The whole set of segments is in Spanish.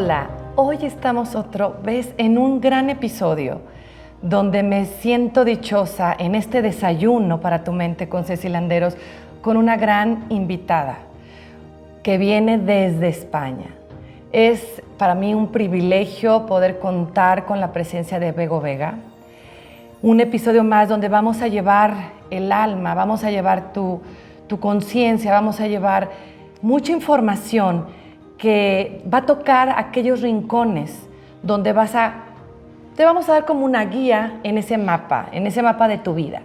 Hola, hoy estamos otra vez en un gran episodio donde me siento dichosa en este desayuno para tu mente con Ceci Landeros con una gran invitada que viene desde España. Es para mí un privilegio poder contar con la presencia de Bego Vega. Un episodio más donde vamos a llevar el alma, vamos a llevar tu conciencia, vamos a llevar mucha información que va a tocar aquellos rincones donde te vamos a dar como una guía en ese mapa de tu vida.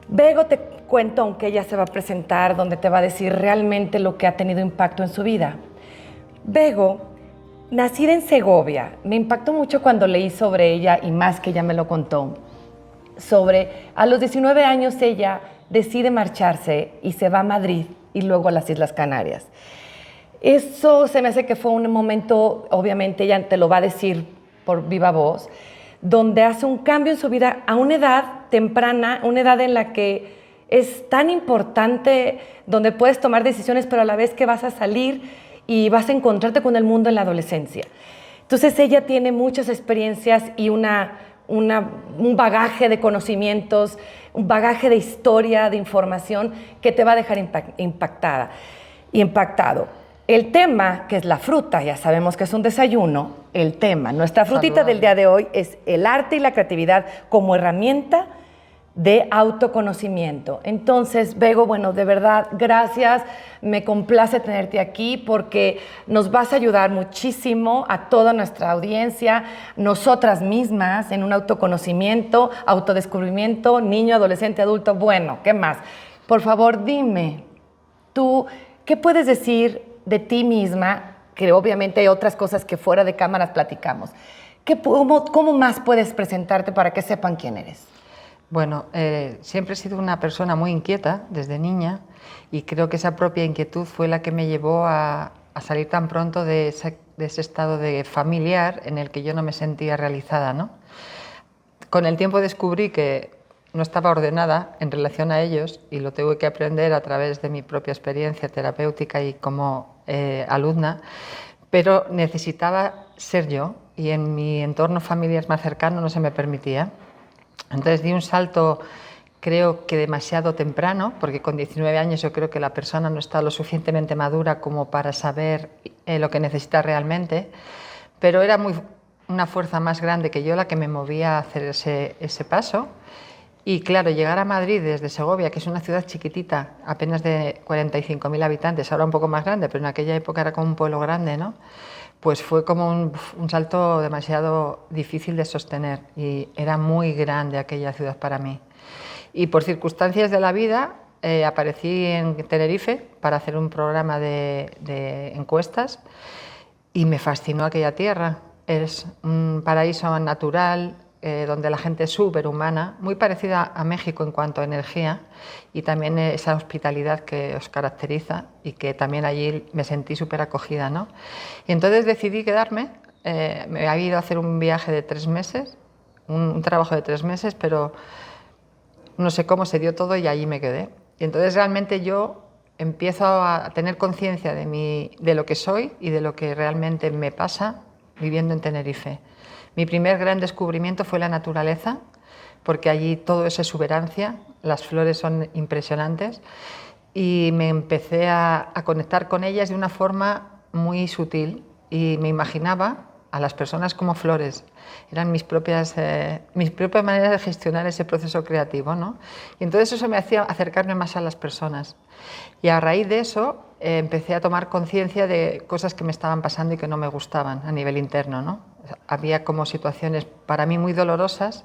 Bego, te cuento, aunque ella se va a presentar, donde te va a decir realmente lo que ha tenido impacto en su vida. Bego, nacida en Segovia, me impactó mucho cuando leí sobre ella y más que ella me lo contó. A los 19 años ella decide marcharse y se va a Madrid y luego a las Islas Canarias. Eso se me hace que fue un momento, obviamente ella te lo va a decir por viva voz, donde hace un cambio en su vida a una edad temprana, una edad en la que es tan importante, donde puedes tomar decisiones, pero a la vez que vas a salir y vas a encontrarte con el mundo en la adolescencia. Entonces ella tiene muchas experiencias y un bagaje de conocimientos, un bagaje de historia, de información que te va a dejar impactado. El tema, que es la fruta, ya sabemos que es un desayuno, nuestra frutita del día de hoy es el arte y la creatividad como herramienta de autoconocimiento. Entonces, Bego, bueno, de verdad, gracias, me complace tenerte aquí porque nos vas a ayudar muchísimo a toda nuestra audiencia, nosotras mismas, en un autoconocimiento, autodescubrimiento, niño, adolescente, adulto, bueno, ¿qué más? Por favor, dime, tú, ¿qué puedes decir de ti misma? Que obviamente hay otras cosas que fuera de cámaras platicamos. ¿Cómo más puedes presentarte para que sepan quién eres? Bueno, siempre he sido una persona muy inquieta desde niña y creo que esa propia inquietud fue la que me llevó a salir tan pronto de ese estado de familiar en el que yo no me sentía realizada, ¿no? Con el tiempo descubrí que no estaba ordenada en relación a ellos y lo tuve que aprender a través de mi propia experiencia terapéutica y como alumna, pero necesitaba ser yo y en mi entorno familiar más cercano no se me permitía. Entonces di un salto, creo que demasiado temprano, porque con 19 años yo creo que la persona no está lo suficientemente madura como para saber lo que necesita realmente, pero era una fuerza más grande que yo la que me movía a hacer ese paso. Y claro, llegar a Madrid desde Segovia, que es una ciudad chiquitita, apenas de 45.000 habitantes, ahora un poco más grande, pero en aquella época era como un pueblo grande, ¿no? Pues fue como un salto demasiado difícil de sostener y era muy grande aquella ciudad para mí. Y por circunstancias de la vida aparecí en Tenerife para hacer un programa de encuestas y me fascinó aquella tierra. Es un paraíso natural, donde la gente es súper humana, muy parecida a México en cuanto a energía y también esa hospitalidad que os caracteriza y que también allí me sentí súper acogida, ¿no? Y entonces decidí quedarme, me había ido a hacer un viaje de 3 meses, un trabajo de 3 meses, pero no sé cómo se dio todo y allí me quedé. Y entonces realmente yo empiezo a tener conciencia de lo que soy y de lo que realmente me pasa viviendo en Tenerife. Mi primer gran descubrimiento fue la naturaleza, porque allí todo es exuberancia, las flores son impresionantes y me empecé a conectar con ellas de una forma muy sutil y me imaginaba a las personas como flores. Eran mis propias maneras de gestionar ese proceso creativo, ¿no? Y entonces eso me hacía acercarme más a las personas. Y a raíz de eso empecé a tomar conciencia de cosas que me estaban pasando y que no me gustaban a nivel interno, ¿no? Había como situaciones para mí muy dolorosas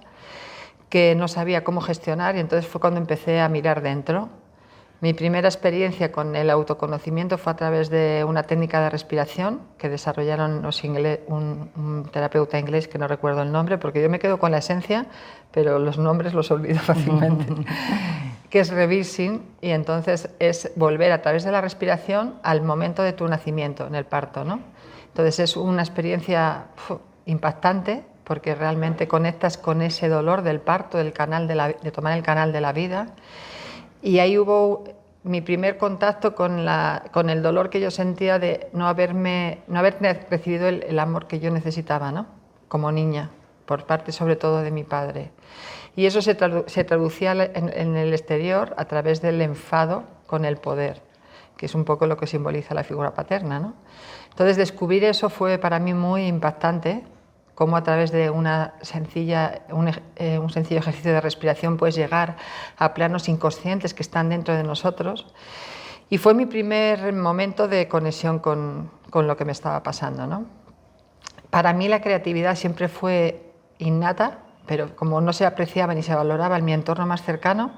que no sabía cómo gestionar y entonces fue cuando empecé a mirar dentro. Mi primera experiencia con el autoconocimiento fue a través de una técnica de respiración que desarrollaron un terapeuta inglés que no recuerdo el nombre porque yo me quedo con la esencia, pero los nombres los olvido fácilmente, que es reversing, y entonces es volver a través de la respiración al momento de tu nacimiento, en el parto, ¿no? Entonces es una experiencia impactante porque realmente conectas con ese dolor del parto, de tomar el canal de la vida. Y ahí hubo mi primer contacto con el dolor que yo sentía de no haber recibido el amor que yo necesitaba, ¿no? Como niña, por parte sobre todo de mi padre. Y eso se traducía en el exterior a través del enfado con el poder, que es un poco lo que simboliza la figura paterna, ¿no? Entonces, descubrir eso fue para mí muy impactante, cómo a través de un sencillo ejercicio de respiración puedes llegar a planos inconscientes que están dentro de nosotros. Y fue mi primer momento de conexión con lo que me estaba pasando, ¿no? Para mí la creatividad siempre fue innata, pero como no se apreciaba ni se valoraba en mi entorno más cercano,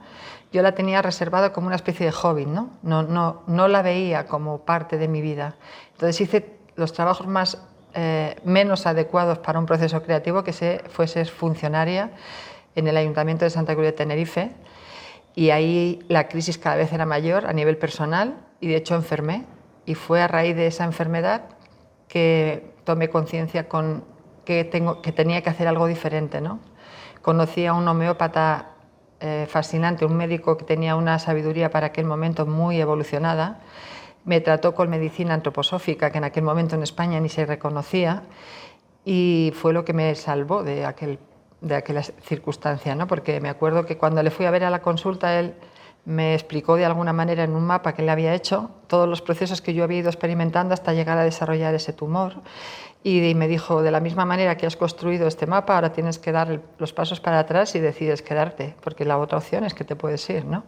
yo la tenía reservada como una especie de hobby, ¿no? No la veía como parte de mi vida. Entonces hice los trabajos menos adecuados para un proceso creativo, que fue ser funcionaria en el Ayuntamiento de Santa Cruz de Tenerife, y ahí la crisis cada vez era mayor a nivel personal y de hecho enfermé, y fue a raíz de esa enfermedad que tomé conciencia que tenía que hacer algo diferente, ¿no? Conocí a un homeópata fascinante, un médico que tenía una sabiduría para aquel momento muy evolucionada. Me trató con medicina antroposófica, que en aquel momento en España ni se reconocía, y fue lo que me salvó de aquella circunstancia, ¿no? Porque me acuerdo que cuando le fui a ver a la consulta, él me explicó de alguna manera en un mapa que le había hecho todos los procesos que yo había ido experimentando hasta llegar a desarrollar ese tumor, y me dijo: de la misma manera que has construido este mapa, ahora tienes que dar los pasos para atrás y decides quedarte, porque la otra opción es que te puedes ir, ¿no?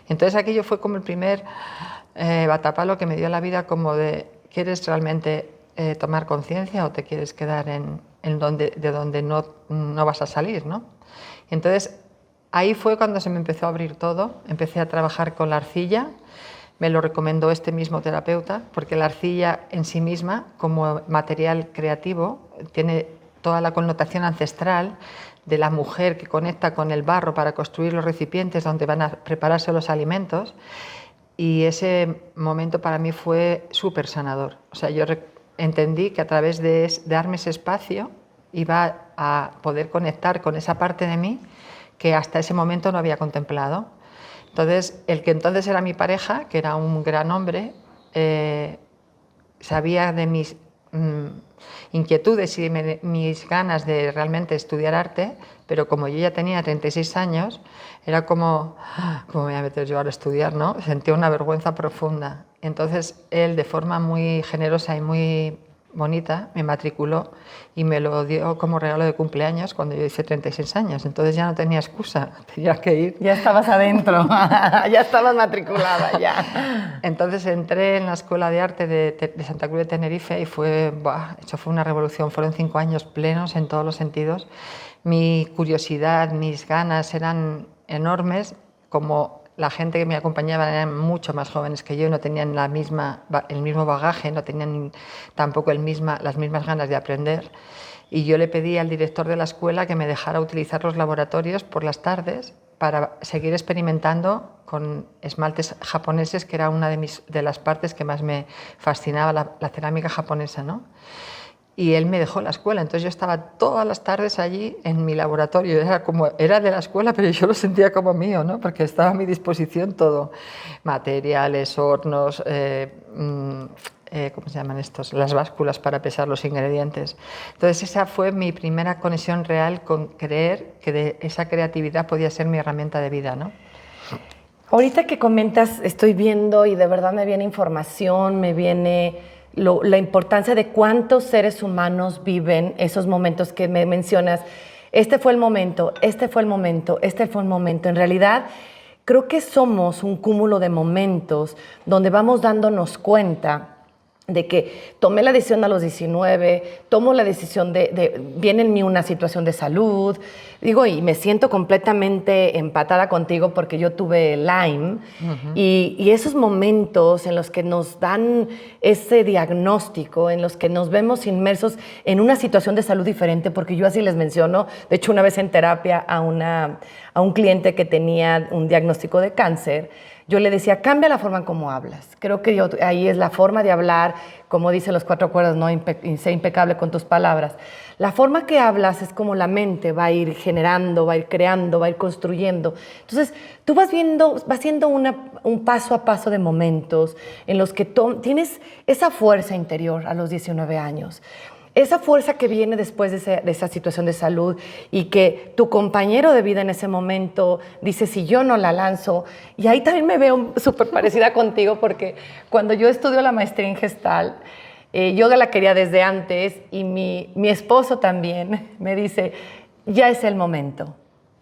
Entonces aquello fue como el primer batapalo que me dio la vida, como de: ¿quieres realmente tomar conciencia o te quieres quedar de donde no vas a salir, ¿no? Entonces ahí fue cuando se me empezó a abrir todo. Empecé a trabajar con la arcilla. Me lo recomendó este mismo terapeuta, porque la arcilla en sí misma, como material creativo, tiene toda la connotación ancestral de la mujer que conecta con el barro para construir los recipientes donde van a prepararse los alimentos. Y ese momento para mí fue súper sanador. O sea, yo entendí que a través de darme ese espacio iba a poder conectar con esa parte de mí que hasta ese momento no había contemplado. Entonces, el que entonces era mi pareja, que era un gran hombre, sabía de mis inquietudes y de mis ganas de realmente estudiar arte, pero como yo ya tenía 36 años, era como: ¿cómo me voy a meter yo ahora a estudiar, no? Sentía una vergüenza profunda. Entonces, él, de forma muy generosa y muy bonita, me matriculó y me lo dio como regalo de cumpleaños cuando yo hice 36 años. Entonces ya no tenía excusa, tenía que ir. Ya estabas adentro, ya estabas matriculada ya. Entonces entré en la Escuela de Arte de Santa Cruz de Tenerife y eso fue una revolución. Fueron 5 años plenos en todos los sentidos. Mi curiosidad, mis ganas eran enormes. Como la gente que me acompañaba eran mucho más jóvenes que yo, no tenían el mismo bagaje, no tenían tampoco las mismas ganas de aprender. Y yo le pedí al director de la escuela que me dejara utilizar los laboratorios por las tardes para seguir experimentando con esmaltes japoneses, que era una de las partes que más me fascinaba, la cerámica japonesa, ¿no? Y él me dejó la escuela, entonces yo estaba todas las tardes allí en mi laboratorio. Era de la escuela, pero yo lo sentía como mío, ¿no? Porque estaba a mi disposición todo: materiales, hornos, ¿cómo se llaman estos? Las básculas para pesar los ingredientes. Entonces esa fue mi primera conexión real con creer que esa creatividad podía ser mi herramienta de vida, ¿no? Ahorita que comentas, estoy viendo y de verdad me viene información, me viene la importancia de cuántos seres humanos viven esos momentos que me mencionas. Este fue el momento, este fue el momento, este fue el momento. En realidad, creo que somos un cúmulo de momentos donde vamos dándonos cuenta de que tomé la decisión a los 19, tomo la decisión viene en mí una situación de salud, digo, y me siento completamente empatada contigo porque yo tuve Lyme, y esos momentos en los que nos dan ese diagnóstico, en los que nos vemos inmersos en una situación de salud diferente, porque yo así les menciono, de hecho una vez en terapia a un cliente que tenía un diagnóstico de cáncer, yo le decía, cambia la forma en cómo hablas. Creo que ahí es la forma de hablar, como dicen los 4 acuerdos, ¿no? Sé impecable con tus palabras. La forma que hablas es como la mente va a ir generando, va a ir creando, va a ir construyendo. Entonces, tú vas haciendo un paso a paso de momentos en los que tienes esa fuerza interior a los 19 años. Esa fuerza que viene después de esa situación de salud y que tu compañero de vida en ese momento dice, si yo no la lanzo, y ahí también me veo súper parecida contigo, porque cuando yo estudio la maestría en Gestalt, yo la quería desde antes y mi esposo también me dice, ya es el momento,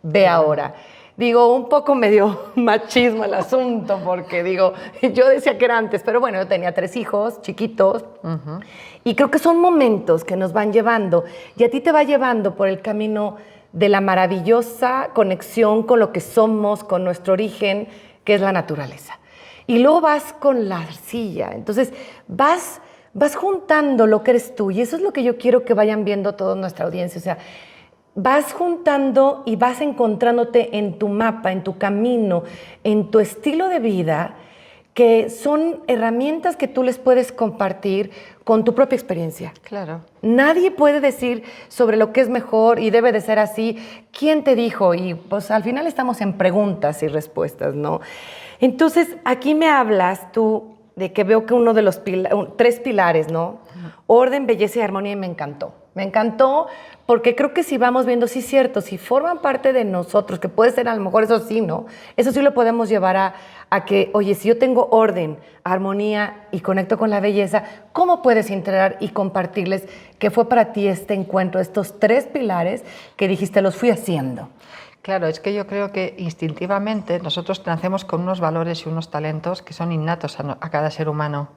ve ahora. Digo, un poco medio machismo el asunto, porque digo, yo decía que era antes, pero bueno, yo tenía 3 hijos chiquitos, y creo que son momentos que nos van llevando, y a ti te va llevando por el camino de la maravillosa conexión con lo que somos, con nuestro origen, que es la naturaleza. Y luego vas con la arcilla, entonces vas juntando lo que eres tú, y eso es lo que yo quiero que vayan viendo toda nuestra audiencia, o sea, vas juntando y vas encontrándote en tu mapa, en tu camino, en tu estilo de vida, que son herramientas que tú les puedes compartir con tu propia experiencia. Claro. Nadie puede decir sobre lo que es mejor y debe de ser así. ¿Quién te dijo? Y pues al final estamos en preguntas y respuestas, ¿no? Entonces, aquí me hablas tú de que veo que uno de los 3 pilares, ¿no? Orden, belleza y armonía, y me encantó. Me encantó porque creo que si vamos viendo, sí es cierto, si forman parte de nosotros, que puede ser a lo mejor eso sí, ¿no? Eso sí lo podemos llevar a que, oye, si yo tengo orden, armonía y conecto con la belleza, ¿cómo puedes integrar y compartirles qué fue para ti este encuentro, estos 3 pilares que dijiste, los fui haciendo? Claro, es que yo creo que instintivamente nosotros nacemos con unos valores y unos talentos que son innatos a cada ser humano.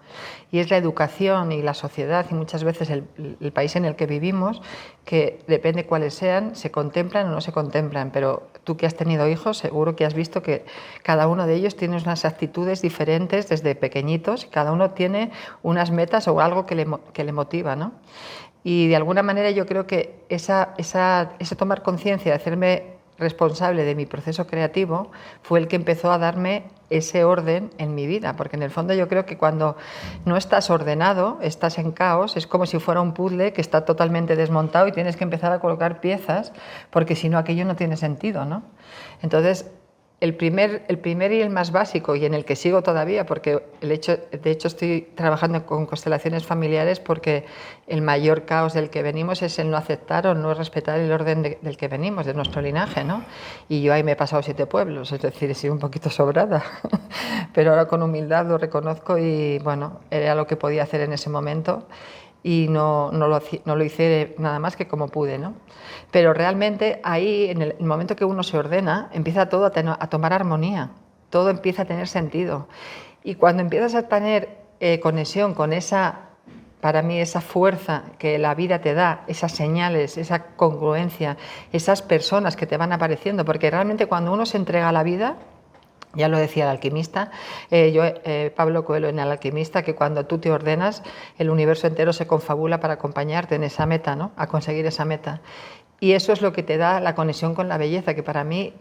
Y es la educación y la sociedad y muchas veces el país en el que vivimos, que depende cuáles sean, se contemplan o no se contemplan. Pero tú que has tenido hijos, seguro que has visto que cada uno de ellos tiene unas actitudes diferentes desde pequeñitos y cada uno tiene unas metas o algo que le motiva, ¿no? Y de alguna manera yo creo que ese tomar conciencia de hacerme responsable de mi proceso creativo fue el que empezó a darme ese orden en mi vida, porque en el fondo yo creo que cuando no estás ordenado, estás en caos, es como si fuera un puzzle que está totalmente desmontado y tienes que empezar a colocar piezas, porque si no aquello no tiene sentido, ¿no? Entonces, el primer y el más básico, y en el que sigo todavía, porque de hecho estoy trabajando con constelaciones familiares, porque el mayor caos del que venimos es el no aceptar o no respetar el orden del que venimos, de nuestro linaje, ¿no? Y yo ahí me he pasado 7 pueblos, es decir, he sido un poquito sobrada, pero ahora con humildad lo reconozco y bueno, era lo que podía hacer en ese momento. Y no lo hice nada más que como pude, ¿no? Pero realmente ahí, en el momento que uno se ordena, empieza todo a tomar armonía, todo empieza a tener sentido. Y cuando empiezas a tener conexión con para mí, esa fuerza que la vida te da, esas señales, esa congruencia, esas personas que te van apareciendo, porque realmente cuando uno se entrega a la vida, ya lo decía el alquimista, Pablo Coelho en El alquimista, que cuando tú te ordenas, el universo entero se confabula para acompañarte en esa meta, ¿no? A conseguir esa meta. Y eso es lo que te da la conexión con la belleza, que para mí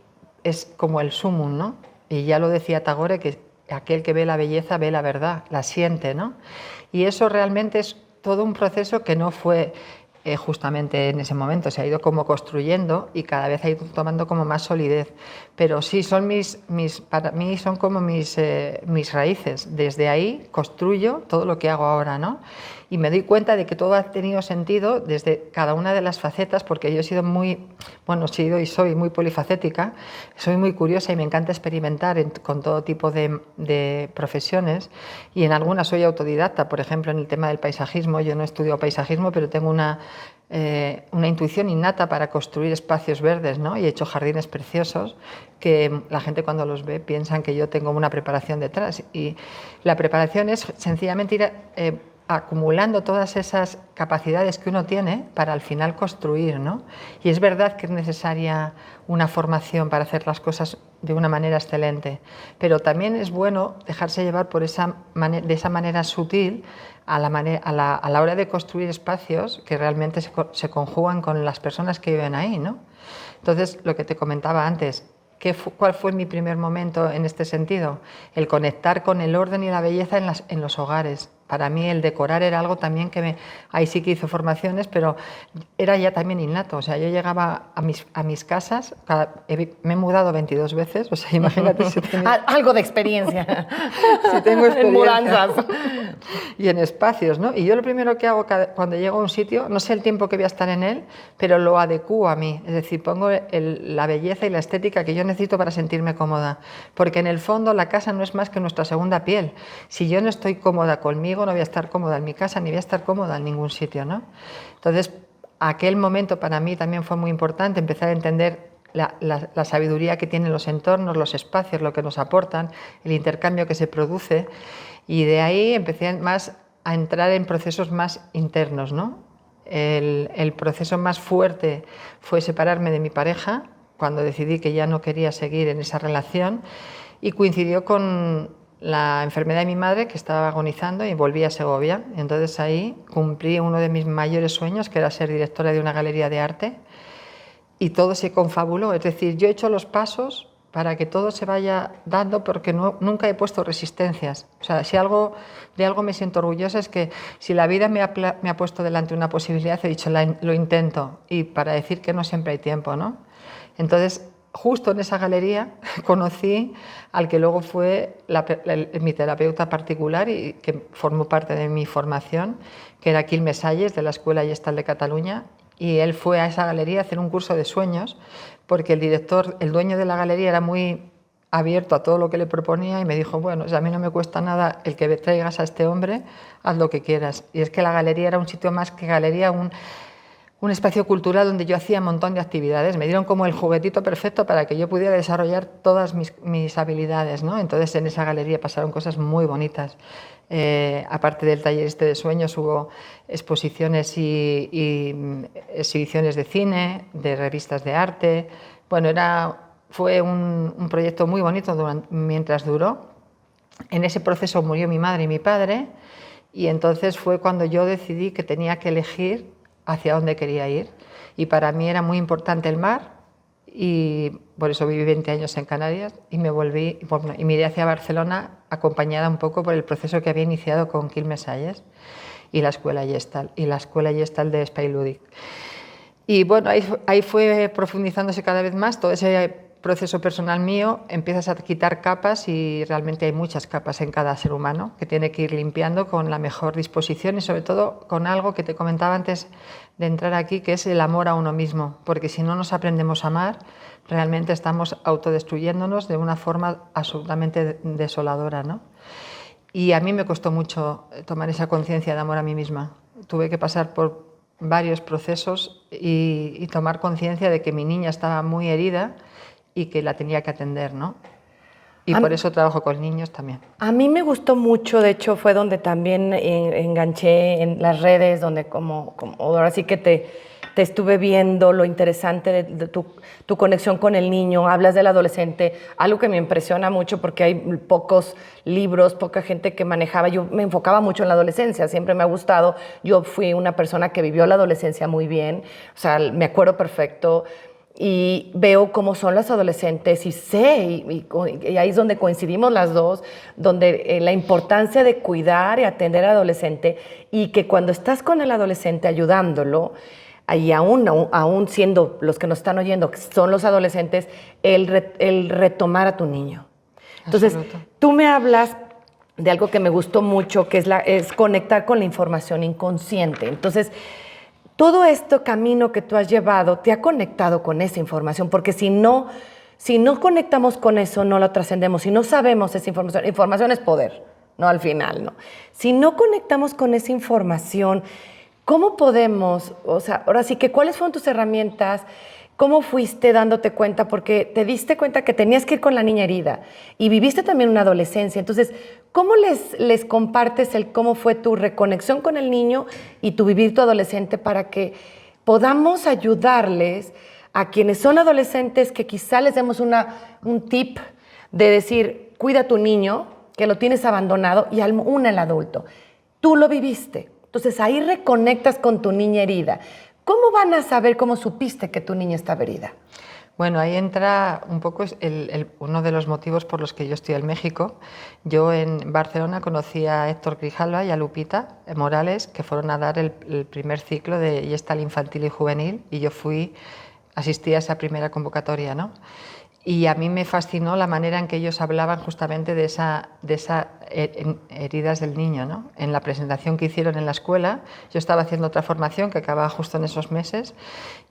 es como el sumum, ¿no? Y ya lo decía Tagore, que aquel que ve la belleza ve la verdad, la siente, ¿no? Y eso realmente es todo un proceso que no fue justamente en ese momento, se ha ido como construyendo y cada vez ha ido tomando como más solidez. Pero sí, para mí son como mis raíces. Desde ahí construyo todo lo que hago ahora, ¿no? Y me doy cuenta de que todo ha tenido sentido desde cada una de las facetas, porque yo he sido y soy muy polifacética, soy muy curiosa y me encanta experimentar con todo tipo de profesiones, y en algunas soy autodidacta. Por ejemplo, en el tema del paisajismo, yo no estudio paisajismo, pero tengo una intuición innata para construir espacios verdes, ¿no? Y he hecho jardines preciosos que la gente cuando los ve piensan que yo tengo una preparación detrás, y la preparación es sencillamente ir acumulando todas esas capacidades que uno tiene para al final construir, ¿no? Y es verdad que es necesaria una formación para hacer las cosas de una manera excelente, pero también es bueno dejarse llevar de esa manera sutil a la hora de construir espacios que realmente se conjugan con las personas que viven ahí, ¿no? Entonces, lo que te comentaba antes, ¿Cuál fue mi primer momento en este sentido? El conectar con el orden y la belleza en los hogares. Para mí el decorar era algo también ahí sí que hice formaciones, pero era ya también innato. O sea, yo llegaba a mis casas, me he mudado 22 veces, o sea, imagínate si Algo de experiencia. si tengo experiencia. En mudanzas. Y en espacios, ¿no? Y yo lo primero que hago cuando llego a un sitio, no sé el tiempo que voy a estar en él, pero lo adecuo a mí. Es decir, pongo la belleza y la estética que yo necesito para sentirme cómoda. Porque en el fondo la casa no es más que nuestra segunda piel. Si yo no estoy cómoda conmigo, no voy a estar cómoda en mi casa, ni voy a estar cómoda en ningún sitio, ¿no? Entonces, aquel momento para mí también fue muy importante, empezar a entender la sabiduría que tienen los entornos, los espacios, lo que nos aportan, el intercambio que se produce, y de ahí empecé más a entrar en procesos más internos, ¿no? El proceso más fuerte fue separarme de mi pareja, cuando decidí que ya no quería seguir en esa relación, y coincidió con la enfermedad de mi madre, que estaba agonizando, y volví a Segovia. Entonces ahí cumplí uno de mis mayores sueños, que era ser directora de una galería de arte, y todo se confabuló. Es decir, yo he hecho los pasos para que todo se vaya dando, porque nunca he puesto resistencias. O sea, si de algo me siento orgullosa es que si la vida me ha puesto delante una posibilidad, he dicho, lo intento, y para decir que no siempre hay tiempo, ¿no? Entonces, justo en esa galería conocí al que luego fue mi terapeuta particular y que formó parte de mi formación, que era Quilmes Salles, de la Escuela Gestal de Cataluña, y él fue a esa galería a hacer un curso de sueños, porque el dueño de la galería era muy abierto a todo lo que le proponía, y me dijo, bueno, a mí no me cuesta nada el que traigas a este hombre, haz lo que quieras. Y es que la galería era un sitio más que galería, un espacio cultural donde yo hacía un montón de actividades. Me dieron como el juguetito perfecto para que yo pudiera desarrollar todas mis habilidades, ¿no? Entonces en esa galería pasaron cosas muy bonitas. Aparte del taller de sueños, hubo exposiciones y exhibiciones de cine, de revistas de arte. Bueno, fue un proyecto muy bonito mientras duró. En ese proceso murió mi madre y mi padre, y entonces fue cuando yo decidí que tenía que elegir hacia dónde quería ir, y para mí era muy importante el mar, y por eso viví 20 años en Canarias, y me miré hacia Barcelona, acompañada un poco por el proceso que había iniciado con Quilmes Salles y la Escuela Gestal de Espai Lúdic. Y bueno, ahí fue profundizándose cada vez más todo ese proceso personal mío. Empiezas a quitar capas, y realmente hay muchas capas en cada ser humano que tiene que ir limpiando con la mejor disposición, y sobre todo con algo que te comentaba antes de entrar aquí, que es el amor a uno mismo, porque si no nos aprendemos a amar, realmente estamos autodestruyéndonos de una forma absolutamente desoladora, ¿no? Y a mí me costó mucho tomar esa conciencia de amor a mí misma. Tuve que pasar por varios procesos y tomar conciencia de que mi niña estaba muy herida y que la tenía que atender, ¿no? Y por eso trabajo con niños también. A mí me gustó mucho, de hecho fue donde también enganché en las redes, donde como ahora sí que te estuve viendo lo interesante de tu conexión con el niño, hablas del adolescente, algo que me impresiona mucho porque hay pocos libros, poca gente que manejaba. Yo me enfocaba mucho en la adolescencia, siempre me ha gustado. Yo fui una persona que vivió la adolescencia muy bien, o sea, me acuerdo perfecto, y veo cómo son las adolescentes y sé, y ahí es donde coincidimos las dos, donde la importancia de cuidar y atender al adolescente, y que cuando estás con el adolescente ayudándolo, y aún siendo los que nos están oyendo, que son los adolescentes, el retomar a tu niño. Entonces, tú me hablas de algo que me gustó mucho, que es conectar con la información inconsciente. Entonces, todo este camino que tú has llevado te ha conectado con esa información, porque si no conectamos con eso, no lo trascendemos. Si no sabemos esa información es poder, ¿no? Al final, ¿no? Si no conectamos con esa información, ¿cómo podemos? O sea, ahora sí que, ¿cuáles fueron tus herramientas? ¿Cómo fuiste dándote cuenta? Porque te diste cuenta que tenías que ir con la niña herida y viviste también una adolescencia. Entonces, ¿cómo les compartes cómo fue tu reconexión con el niño y tu vivir tu adolescente, para que podamos ayudarles a quienes son adolescentes, que quizá les demos un tip de decir, cuida a tu niño, que lo tienes abandonado, y el adulto? Tú lo viviste. Entonces, ahí reconectas con tu niña herida. ¿Cómo van a saber, cómo supiste que tu niña estaba herida? Bueno, ahí entra un poco uno de los motivos por los que yo estoy en México. Yo en Barcelona conocí a Héctor Grijalva y a Lupita Morales, que fueron a dar el primer ciclo de Gestal Infantil y Juvenil, y yo asistí a esa primera convocatoria, ¿no? Y a mí me fascinó la manera en que ellos hablaban justamente de esa heridas del niño, ¿no? En la presentación que hicieron en la escuela, yo estaba haciendo otra formación que acababa justo en esos meses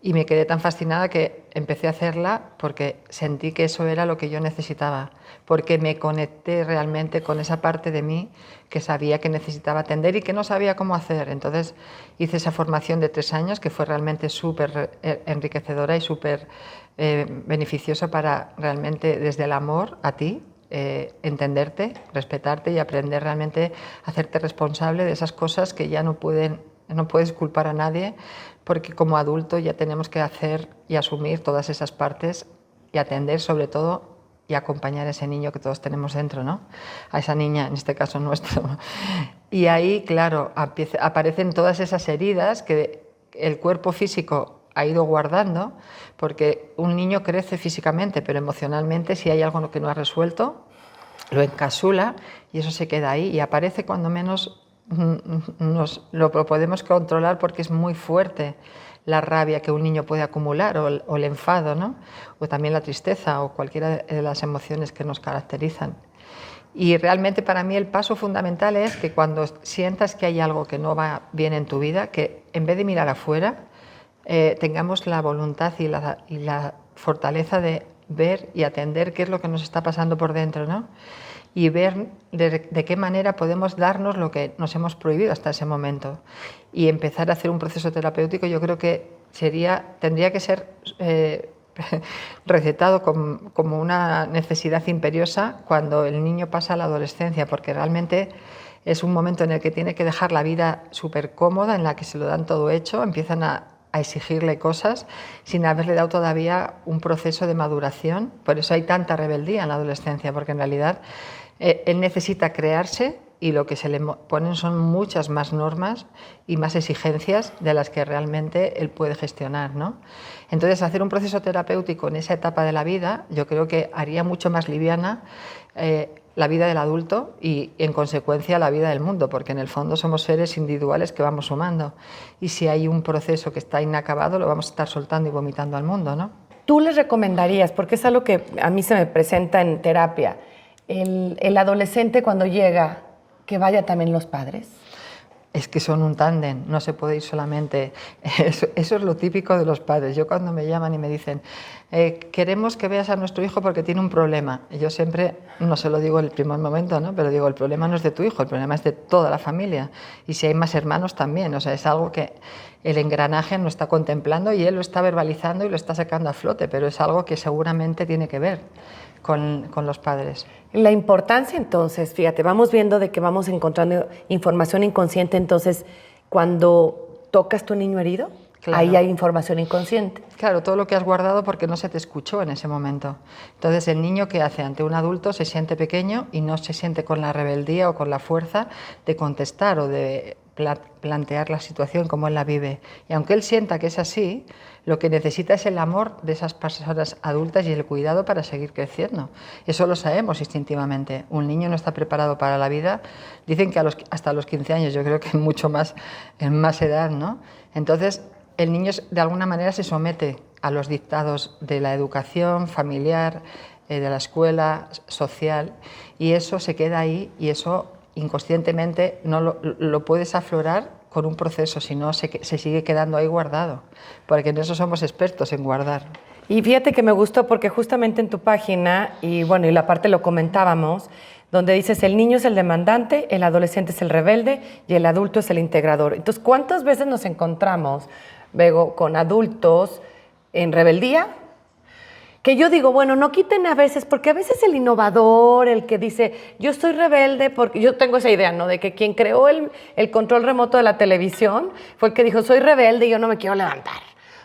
y me quedé tan fascinada que empecé a hacerla porque sentí que eso era lo que yo necesitaba, porque me conecté realmente con esa parte de mí que sabía que necesitaba atender y que no sabía cómo hacer. Entonces hice esa formación de 3 años que fue realmente súper enriquecedora y súper beneficiosa para realmente desde el amor a ti, entenderte, respetarte y aprender realmente a hacerte responsable de esas cosas que ya no puedes culpar a nadie, porque como adulto ya tenemos que hacer y asumir todas esas partes y atender sobre todo y acompañar a ese niño que todos tenemos dentro, ¿no? A esa niña, en este caso nuestro. Y ahí, claro, aparecen todas esas heridas que el cuerpo físico ha ido guardando, porque un niño crece físicamente, pero emocionalmente, si hay algo que no ha resuelto, lo encapsula y eso se queda ahí y aparece cuando menos lo podemos controlar, porque es muy fuerte la rabia que un niño puede acumular o el enfado, ¿no? O también la tristeza o cualquiera de las emociones que nos caracterizan. Y realmente para mí el paso fundamental es que cuando sientas que hay algo que no va bien en tu vida, que en vez de mirar afuera, tengamos la voluntad y la fortaleza de ver y atender qué es lo que nos está pasando por dentro, ¿no? Y ver de qué manera podemos darnos lo que nos hemos prohibido hasta ese momento. Y empezar a hacer un proceso terapéutico, yo creo que tendría que ser recetado como una necesidad imperiosa cuando el niño pasa a la adolescencia, porque realmente es un momento en el que tiene que dejar la vida súper cómoda, en la que se lo dan todo hecho, empiezan a exigirle cosas sin haberle dado todavía un proceso de maduración. Por eso hay tanta rebeldía en la adolescencia, porque en realidad él necesita crearse y lo que se le ponen son muchas más normas y más exigencias de las que realmente él puede gestionar, ¿no? Entonces, hacer un proceso terapéutico en esa etapa de la vida, yo creo que haría mucho más liviana la vida del adulto y, en consecuencia, la vida del mundo, porque en el fondo somos seres individuales que vamos sumando. Y si hay un proceso que está inacabado, lo vamos a estar soltando y vomitando al mundo, ¿no? ¿Tú les recomendarías, porque es algo que a mí se me presenta en terapia, el adolescente cuando llega, que vaya también los padres? Es que son un tándem, no se puede ir solamente. Eso es lo típico de los padres. Yo cuando me llaman y me dicen, queremos que veas a nuestro hijo porque tiene un problema. Yo siempre, no se lo digo en el primer momento, ¿no? Pero digo, el problema no es de tu hijo, el problema es de toda la familia. Y si hay más hermanos también. O sea, es algo que el engranaje no está contemplando y él lo está verbalizando y lo está sacando a flote, pero es algo que seguramente tiene que ver con los padres. La importancia, entonces, fíjate, vamos viendo de que vamos encontrando información inconsciente, entonces, cuando tocas tu niño herido, claro, ahí hay información inconsciente. Claro, todo lo que has guardado porque no se te escuchó en ese momento. Entonces, el niño que hace ante un adulto se siente pequeño y no se siente con la rebeldía o con la fuerza de contestar o de plantear la situación como él la vive. Y aunque él sienta que es así, lo que necesita es el amor de esas personas adultas y el cuidado para seguir creciendo. Eso lo sabemos instintivamente. Un niño no está preparado para la vida. Dicen que hasta los 15 años, yo creo que mucho más, en más edad, ¿no? Entonces, el niño de alguna manera se somete a los dictados de la educación familiar, de la escuela, social, y eso se queda ahí y eso inconscientemente no lo puedes aflorar con un proceso, si no se sigue quedando ahí guardado, porque en eso somos expertos, en guardar. Y fíjate que me gustó porque justamente en tu página, y bueno, y la parte lo comentábamos, donde dices el niño es el demandante, el adolescente es el rebelde y el adulto es el integrador. Entonces, ¿cuántas veces nos encontramos, Bego, con adultos en rebeldía? Que yo digo, bueno, no quiten a veces, porque a veces el innovador, el que dice, yo soy rebelde, porque yo tengo esa idea, ¿no? De que quien creó el control remoto de la televisión fue el que dijo, soy rebelde y yo no me quiero levantar.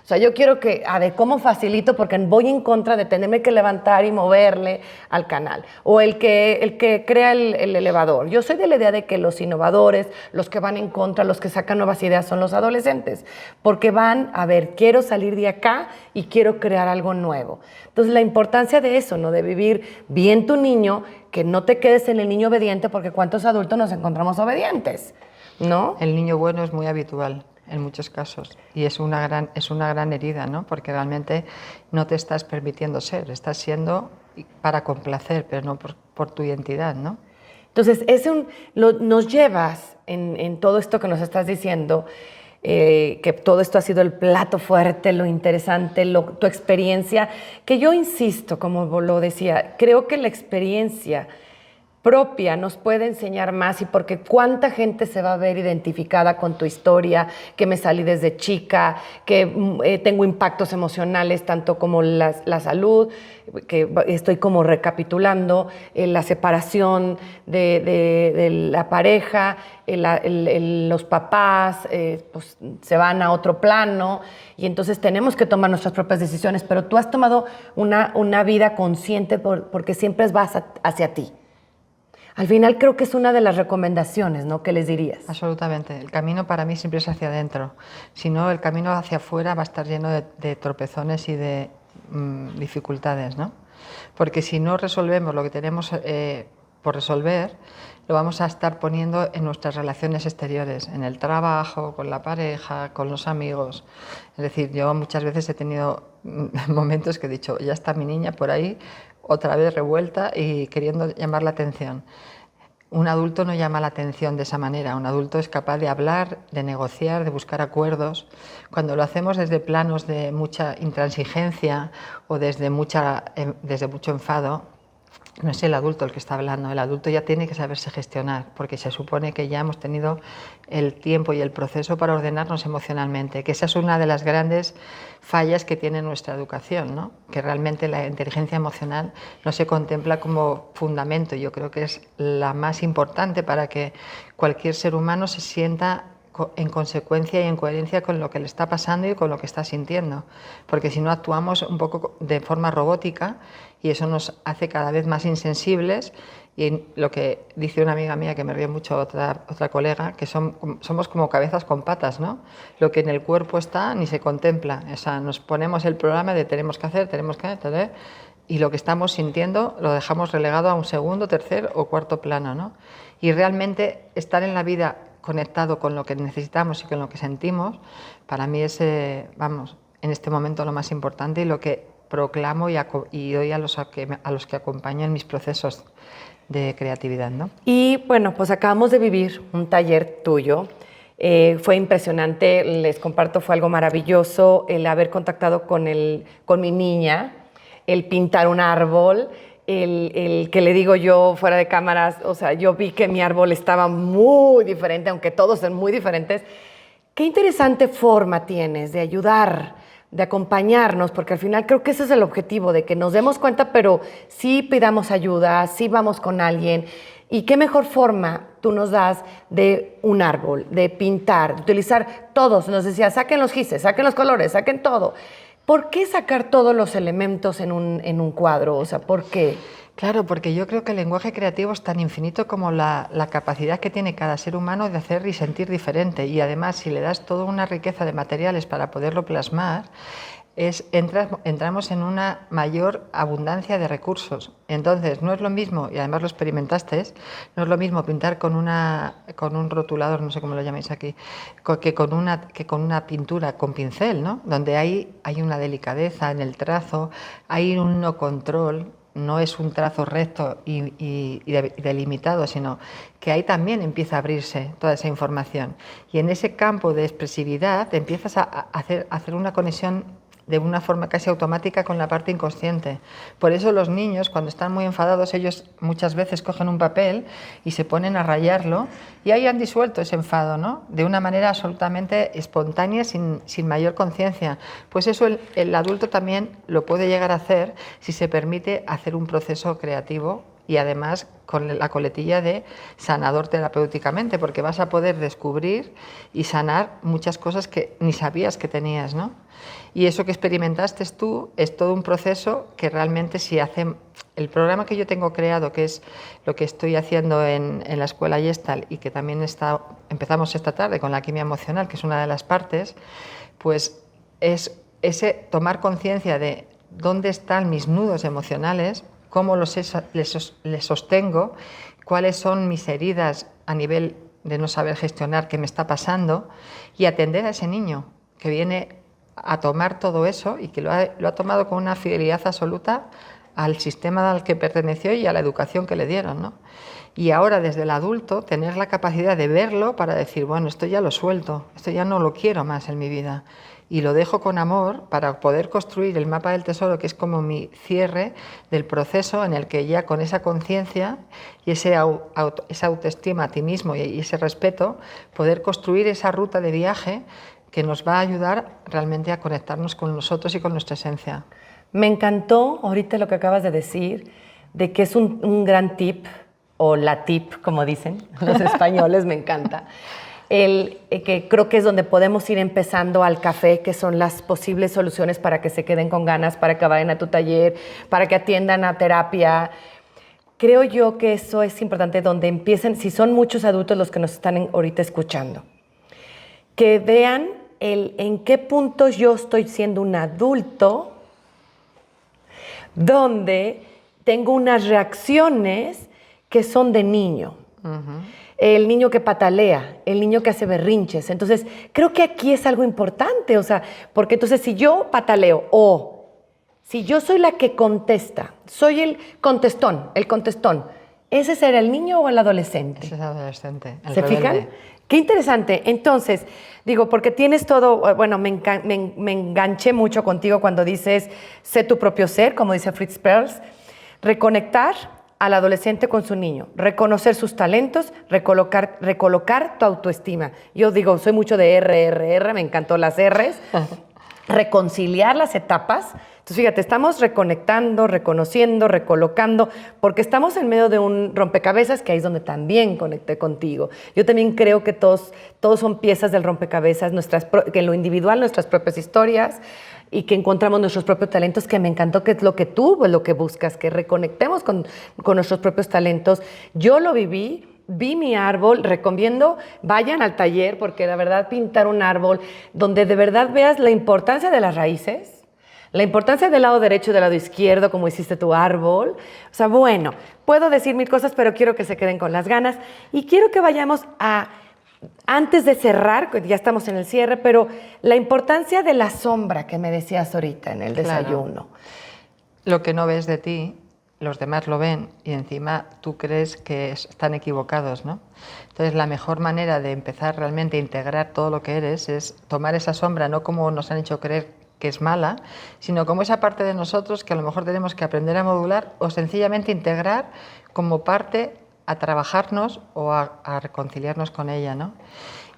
O O sea, yo quiero que, a ver, ¿cómo facilito? Porque voy en contra de tenerme que levantar y moverle al canal. O el que crea el elevador. Yo soy de la idea de que los innovadores, los que van en contra, los que sacan nuevas ideas son los adolescentes. Porque van, a ver, quiero salir de acá y quiero crear algo nuevo. Entonces, la importancia de eso, ¿no? De vivir bien tu niño, que no te quedes en el niño obediente, porque ¿cuántos adultos nos encontramos obedientes? ¿No? El niño bueno es muy habitual en muchos casos y es una gran herida, ¿no? Porque realmente no te estás permitiendo ser, estás siendo para complacer, pero no por tu identidad, ¿no? Entonces, nos llevas en todo esto que nos estás diciendo, que todo esto ha sido el plato fuerte, lo interesante, tu experiencia, que yo insisto, como lo decía, creo que la experiencia propia nos puede enseñar más, y porque cuánta gente se va a ver identificada con tu historia, que me salí desde chica, que tengo impactos emocionales tanto como la salud, que estoy como recapitulando, la separación de la pareja, los papás pues, se van a otro plano y entonces tenemos que tomar nuestras propias decisiones, pero tú has tomado una vida consciente porque siempre vas hacia ti. Al final creo que es una de las recomendaciones, ¿no? ¿Qué les dirías? Absolutamente. El camino para mí siempre es hacia adentro. Si no, el camino hacia afuera va a estar lleno de tropezones y de dificultades, ¿no? Porque si no resolvemos lo que tenemos por resolver, lo vamos a estar poniendo en nuestras relaciones exteriores, en el trabajo, con la pareja, con los amigos. Es decir, yo muchas veces he tenido momentos que he dicho, ya está mi niña por ahí, otra vez revuelta y queriendo llamar la atención. Un adulto no llama la atención de esa manera, un adulto es capaz de hablar, de negociar, de buscar acuerdos. Cuando lo hacemos desde planos de mucha intransigencia o desde mucho enfado, no es el adulto el que está hablando, el adulto ya tiene que saberse gestionar, porque se supone que ya hemos tenido el tiempo y el proceso para ordenarnos emocionalmente, que esa es una de las grandes fallas que tiene nuestra educación, ¿no? Que realmente la inteligencia emocional no se contempla como fundamento. Yo creo que es la más importante para que cualquier ser humano se sienta en consecuencia y en coherencia con lo que le está pasando y con lo que está sintiendo, porque si no actuamos un poco de forma robótica y eso nos hace cada vez más insensibles. Y lo que dice una amiga mía, que me ríe mucho, otra colega, que somos como cabezas con patas, ¿no? Lo que en el cuerpo está ni se contempla. O sea, nos ponemos el programa de tenemos que hacer, y lo que estamos sintiendo lo dejamos relegado a un segundo, tercer o cuarto plano, ¿no? Y realmente estar en la vida conectado con lo que necesitamos y con lo que sentimos, para mí es, vamos, en este momento lo más importante y lo que proclamo y doy a los que acompaño en mis procesos de creatividad, ¿no? Y bueno, pues acabamos de vivir un taller tuyo. Fue impresionante, les comparto, fue algo maravilloso el haber contactado con mi niña, el pintar un árbol, el que le digo yo fuera de cámaras, o sea, yo vi que mi árbol estaba muy diferente, aunque todos son muy diferentes. Qué interesante forma tienes de ayudar, de acompañarnos, porque al final creo que ese es el objetivo, de que nos demos cuenta, pero sí pidamos ayuda, sí vamos con alguien. Y qué mejor forma tú nos das de un árbol, de pintar, de utilizar todos. Nos decías, saquen los gises, saquen los colores, saquen todo. ¿Por qué sacar todos los elementos en un cuadro? O sea, ¿por qué? Claro, porque yo creo que el lenguaje creativo es tan infinito como la capacidad que tiene cada ser humano de hacer y sentir diferente. Y además, si le das toda una riqueza de materiales para poderlo plasmar, entramos en una mayor abundancia de recursos. Entonces, no es lo mismo, y además lo experimentaste, no es lo mismo pintar con un rotulador, no sé cómo lo llamáis aquí, que con una pintura con pincel, ¿no? Donde hay una delicadeza en el trazo, hay un no control. No es un trazo recto y delimitado, sino que ahí también empieza a abrirse toda esa información. Y en ese campo de expresividad empiezas a hacer una conexión de una forma casi automática con la parte inconsciente. Por eso los niños, cuando están muy enfadados, ellos muchas veces cogen un papel y se ponen a rayarlo y ahí han disuelto ese enfado, ¿no? De una manera absolutamente espontánea, sin mayor conciencia. Pues eso el adulto también lo puede llegar a hacer si se permite hacer un proceso creativo y además con la coletilla de sanador terapéuticamente, porque vas a poder descubrir y sanar muchas cosas que ni sabías que tenías, ¿no? Y eso que experimentaste tú es todo un proceso que realmente si hace... El programa que yo tengo creado, que es lo que estoy haciendo en la escuela Gestalt y que también empezamos esta tarde con la quimia emocional, que es una de las partes, pues es ese tomar conciencia de dónde están mis nudos emocionales, cómo les sostengo, cuáles son mis heridas a nivel de no saber gestionar qué me está pasando y atender a ese niño que viene a tomar todo eso y que lo ha tomado con una fidelidad absoluta al sistema al que perteneció y a la educación que le dieron, ¿no? Y ahora desde el adulto tener la capacidad de verlo para decir, bueno, esto ya lo suelto, esto ya no lo quiero más en mi vida y lo dejo con amor para poder construir el mapa del tesoro, que es como mi cierre del proceso en el que ya con esa conciencia y esa autoestima a ti mismo y ese respeto, poder construir esa ruta de viaje que nos va a ayudar realmente a conectarnos con nosotros y con nuestra esencia. Me encantó ahorita lo que acabas de decir, de que es un gran tip, o la tip, como dicen los españoles, me encanta. Que creo que es donde podemos ir empezando al café, que son las posibles soluciones para que se queden con ganas, para que vayan a tu taller, para que atiendan a terapia. Creo yo que eso es importante, donde empiecen, si son muchos adultos los que nos están ahorita escuchando, que vean en qué punto yo estoy siendo un adulto, donde tengo unas reacciones que son de niño. El niño que patalea, el niño que hace berrinches. Entonces, creo que aquí es algo importante, o sea, porque entonces si yo pataleo o si yo soy la que contesta, soy el contestón, ¿ese será el niño o el adolescente? Ese es el adolescente, el ¿Se rebelde. fijan? Qué interesante. Entonces, digo, porque tienes todo, bueno, me enganché mucho contigo cuando dices, sé tu propio ser, como dice Fritz Perls, reconectar al adolescente con su niño, reconocer sus talentos, recolocar tu autoestima. Yo digo, soy mucho de R, me encantó las R's, reconciliar las etapas. Entonces, fíjate, estamos reconectando, reconociendo, recolocando, porque estamos en medio de un rompecabezas, que ahí es donde también conecté contigo. Yo también creo que todos son piezas del rompecabezas, que en lo individual, nuestras propias historias, y que encontramos nuestros propios talentos, que me encantó, que es lo que tú, lo que buscas, que reconectemos con nuestros propios talentos. Yo lo vi mi árbol, recomiendo, vayan al taller, porque la verdad pintar un árbol donde de verdad veas la importancia de las raíces, la importancia del lado derecho y del lado izquierdo, como hiciste tu árbol. O sea, bueno, puedo decir mil cosas, pero quiero que se queden con las ganas. Y quiero que vayamos antes de cerrar, ya estamos en el cierre, pero la importancia de la sombra que me decías ahorita en el desayuno. Lo que no ves de ti, los demás lo ven y encima tú crees que están equivocados, ¿no? Entonces la mejor manera de empezar realmente a integrar todo lo que eres es tomar esa sombra, no como nos han hecho creer que es mala, sino como esa parte de nosotros que a lo mejor tenemos que aprender a modular o sencillamente integrar como parte a trabajarnos o a reconciliarnos con ella, ¿no?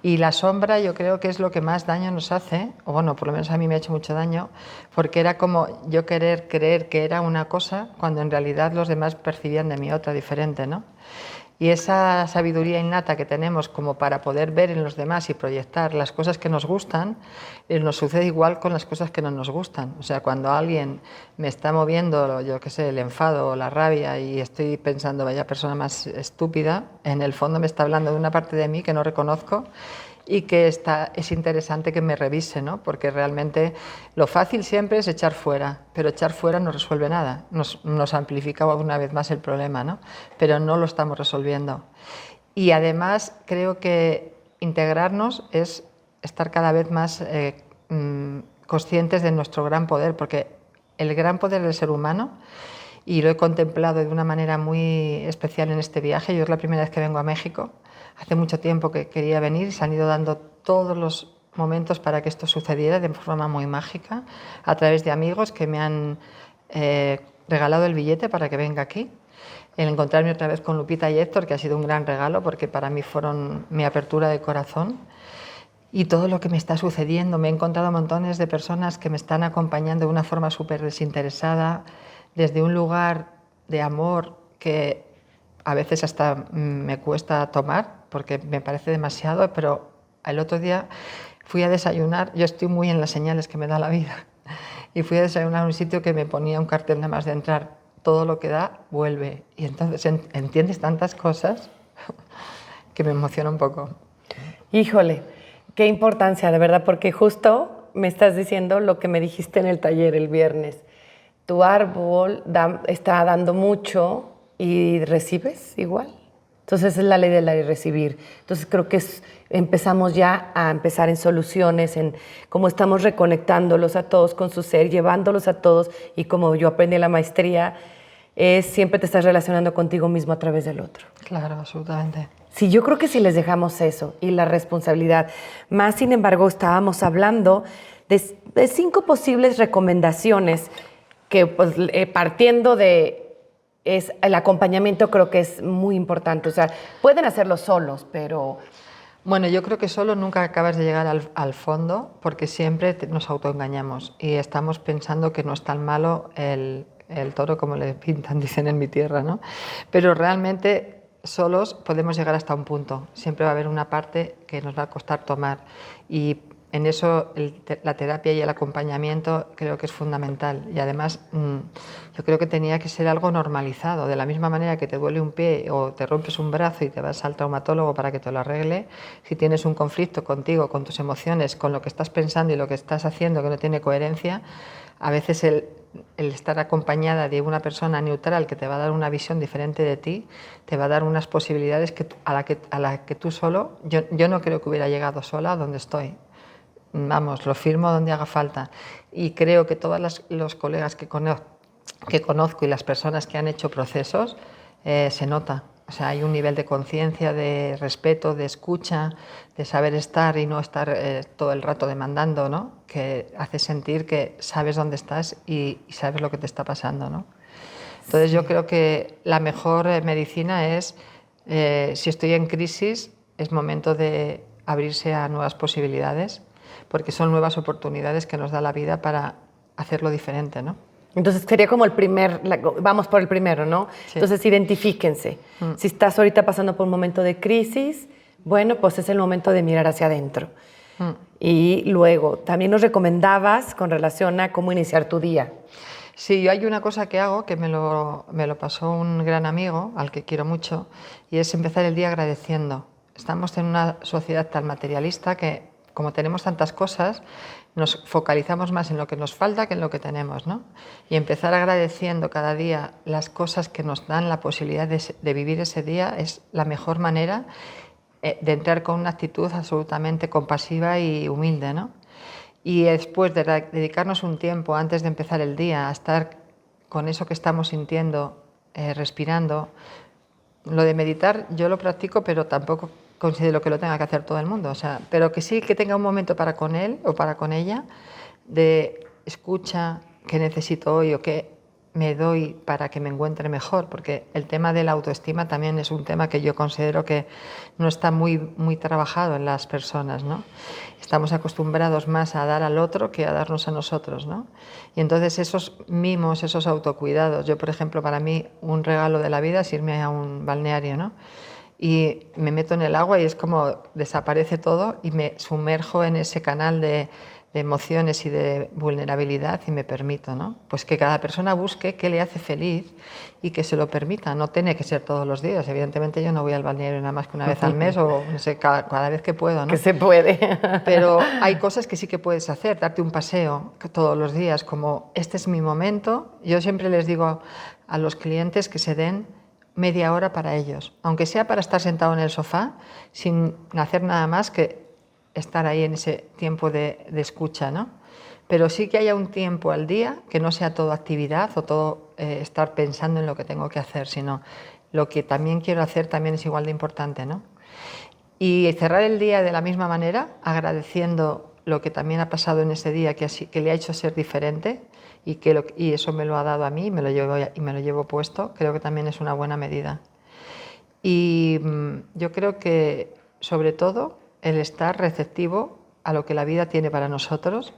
Y la sombra yo creo que es lo que más daño nos hace, o bueno, por lo menos a mí me ha hecho mucho daño, porque era como yo querer creer que era una cosa cuando en realidad los demás percibían de mí otra diferente, ¿no? Y esa sabiduría innata que tenemos como para poder ver en los demás y proyectar las cosas que nos gustan, nos sucede igual con las cosas que no nos gustan. O sea, cuando alguien me está moviendo, yo qué sé, el enfado o la rabia y estoy pensando, vaya persona más estúpida, en el fondo me está hablando de una parte de mí que no reconozco y que es interesante que me revise, ¿no? Porque realmente lo fácil siempre es echar fuera, pero echar fuera no resuelve nada, nos amplifica una vez más el problema, ¿no? Pero no lo estamos resolviendo. Y además creo que integrarnos es estar cada vez más conscientes de nuestro gran poder, porque el gran poder del ser humano, y lo he contemplado de una manera muy especial en este viaje, yo es la primera vez que vengo a México. Hace mucho tiempo que quería venir y se han ido dando todos los momentos para que esto sucediera de forma muy mágica, a través de amigos que me han regalado el billete para que venga aquí. El encontrarme otra vez con Lupita y Héctor, que ha sido un gran regalo porque para mí fueron mi apertura de corazón. Y todo lo que me está sucediendo, me he encontrado montones de personas que me están acompañando de una forma súper desinteresada, desde un lugar de amor que a veces hasta me cuesta tomar porque me parece demasiado, pero el otro día fui a desayunar, yo estoy muy en las señales que me da la vida, y fui a desayunar a un sitio que me ponía un cartel nada más de entrar, todo lo que da, vuelve. Y entonces entiendes tantas cosas que me emociona un poco. Híjole, qué importancia, de verdad, porque justo me estás diciendo lo que me dijiste en el taller el viernes. Tu árbol está dando mucho y recibes igual. Entonces es la ley del dar y recibir. Entonces creo que empezamos ya a empezar en soluciones, en cómo estamos reconectándolos a todos con su ser, llevándolos a todos, y como yo aprendí en la maestría, es siempre te estás relacionando contigo mismo a través del otro. Claro, absolutamente. Sí, yo creo que si les dejamos eso y la responsabilidad, más sin embargo estábamos hablando de 5 posibles recomendaciones que pues, partiendo de el acompañamiento creo que es muy importante. O sea, pueden hacerlo solos, pero... Bueno, yo creo que solo nunca acabas de llegar al fondo porque siempre nos autoengañamos y estamos pensando que no es tan malo el toro como le pintan, dicen en mi tierra, ¿no? Pero realmente solos podemos llegar hasta un punto. Siempre va a haber una parte que nos va a costar tomar y en eso la terapia y el acompañamiento creo que es fundamental. Y además yo creo que tenía que ser algo normalizado. De la misma manera que te duele un pie o te rompes un brazo y te vas al traumatólogo para que te lo arregle, si tienes un conflicto contigo, con tus emociones, con lo que estás pensando y lo que estás haciendo que no tiene coherencia, a veces el estar acompañada de una persona neutral que te va a dar una visión diferente de ti, te va a dar unas posibilidades a la que tú solo, yo no creo que hubiera llegado sola a donde estoy. Vamos, lo firmo donde haga falta. Y creo que todos los colegas que conozco y las personas que han hecho procesos, se nota. O sea, hay un nivel de conciencia, de respeto, de escucha, de saber estar y no estar todo el rato demandando, ¿no? Que hace sentir que sabes dónde estás y sabes lo que te está pasando, ¿no? Entonces yo creo que la mejor medicina es, si estoy en crisis, es momento de abrirse a nuevas posibilidades, porque son nuevas oportunidades que nos da la vida para hacerlo diferente, ¿no? Entonces sería como vamos por el primero, ¿no? Sí. Entonces identifíquense. Si estás ahorita pasando por un momento de crisis, bueno, pues es el momento de mirar hacia adentro. Y luego, también nos recomendabas con relación a cómo iniciar tu día. Sí, yo hay una cosa que hago que me lo pasó un gran amigo al que quiero mucho, y es empezar el día agradeciendo. Estamos en una sociedad tan materialista que, como tenemos tantas cosas, nos focalizamos más en lo que nos falta que en lo que tenemos, ¿no? Y empezar agradeciendo cada día las cosas que nos dan la posibilidad de vivir ese día es la mejor manera de entrar con una actitud absolutamente compasiva y humilde, ¿no? Y después de dedicarnos un tiempo antes de empezar el día a estar con eso que estamos sintiendo, respirando. Lo de meditar yo lo practico, pero tampoco considero que lo tenga que hacer todo el mundo, o sea, pero que sí que tenga un momento para con él o para con ella de escucha, qué necesito hoy o qué me doy para que me encuentre mejor, porque el tema de la autoestima también es un tema que yo considero que no está muy trabajado en las personas, ¿no? Estamos acostumbrados más a dar al otro que a darnos a nosotros, ¿no? Y entonces esos mimos, esos autocuidados, yo por ejemplo, para mí un regalo de la vida es irme a un balneario, ¿no? Y me meto en el agua y es como desaparece todo y me sumerjo en ese canal de emociones y de vulnerabilidad y me permito, ¿no? Pues que cada persona busque qué le hace feliz y que se lo permita. No tiene que ser todos los días. Evidentemente yo no voy al balneario nada más que una vez al mes o no sé, cada vez que puedo, ¿no? Que se puede. Pero hay cosas que sí que puedes hacer, darte un paseo todos los días, como este es mi momento. Yo siempre les digo a los clientes que se den media hora para ellos, aunque sea para estar sentado en el sofá sin hacer nada más que estar ahí en ese tiempo de escucha, ¿no? Pero sí que haya un tiempo al día que no sea todo actividad o todo estar pensando en lo que tengo que hacer, sino lo que también quiero hacer también es igual de importante, ¿no? Y cerrar el día de la misma manera, agradeciendo lo que también ha pasado en ese día que le ha hecho ser diferente y eso me lo ha dado a mí y me lo llevo puesto, creo que también es una buena medida. Y yo creo que, sobre todo, el estar receptivo a lo que la vida tiene para nosotros,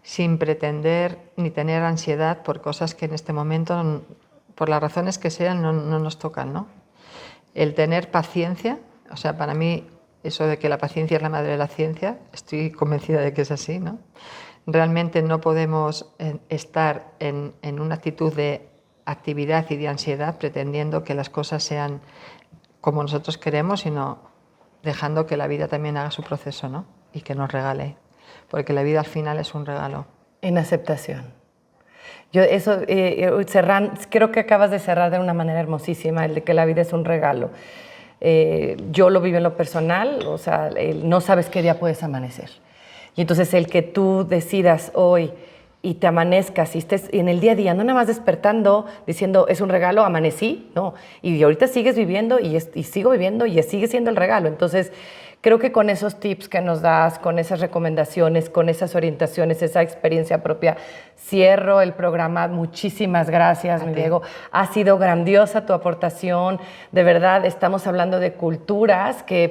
sin pretender ni tener ansiedad por cosas que en este momento por las razones que sean, no nos tocan, ¿no? El tener paciencia, o sea, para mí eso de que la paciencia es la madre de la ciencia, estoy convencida de que es así, ¿no? Realmente no podemos estar en una actitud de actividad y de ansiedad pretendiendo que las cosas sean como nosotros queremos, sino dejando que la vida también haga su proceso, ¿no? Y que nos regale, porque la vida al final es un regalo. En aceptación. Yo eso, creo que acabas de cerrar de una manera hermosísima, el de que la vida es un regalo. Yo lo vivo en lo personal, o sea, no sabes qué día puedes amanecer. Y entonces el que tú decidas hoy y te amanezcas y estés en el día a día, no nada más despertando, diciendo es un regalo, amanecí, no. Y ahorita sigues viviendo y sigo viviendo y sigue siendo el regalo. Entonces, creo que con esos tips que nos das, con esas recomendaciones, con esas orientaciones, esa experiencia propia, cierro el programa. Muchísimas gracias, mi Diego. Ha sido grandiosa tu aportación. De verdad, estamos hablando de culturas que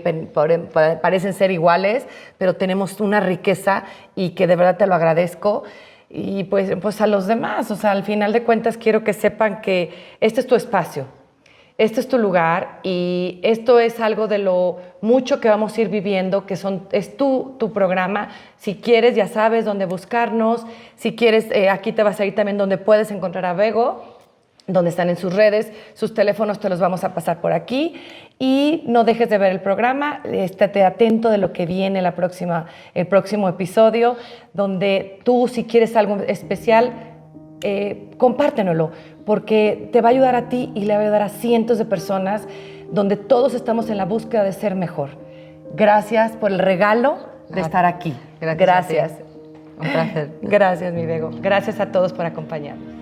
parecen ser iguales, pero tenemos una riqueza y que de verdad te lo agradezco. Y pues a los demás, o sea, al final de cuentas quiero que sepan que este es tu espacio. Este es tu lugar y esto es algo de lo mucho que vamos a ir viviendo, que es tu programa. Si quieres, ya sabes dónde buscarnos. Si quieres, aquí te vas a ir también donde puedes encontrar a Bego, donde están en sus redes, sus teléfonos te los vamos a pasar por aquí. Y no dejes de ver el programa, estate atento de lo que viene el próximo episodio, donde tú, si quieres algo especial, compártenoslo, porque te va a ayudar a ti y le va a ayudar a cientos de personas, donde todos estamos en la búsqueda de ser mejor. Gracias por el regalo de estar aquí. Gracias. Un placer. Gracias, mi Bego. Gracias a todos por acompañarnos.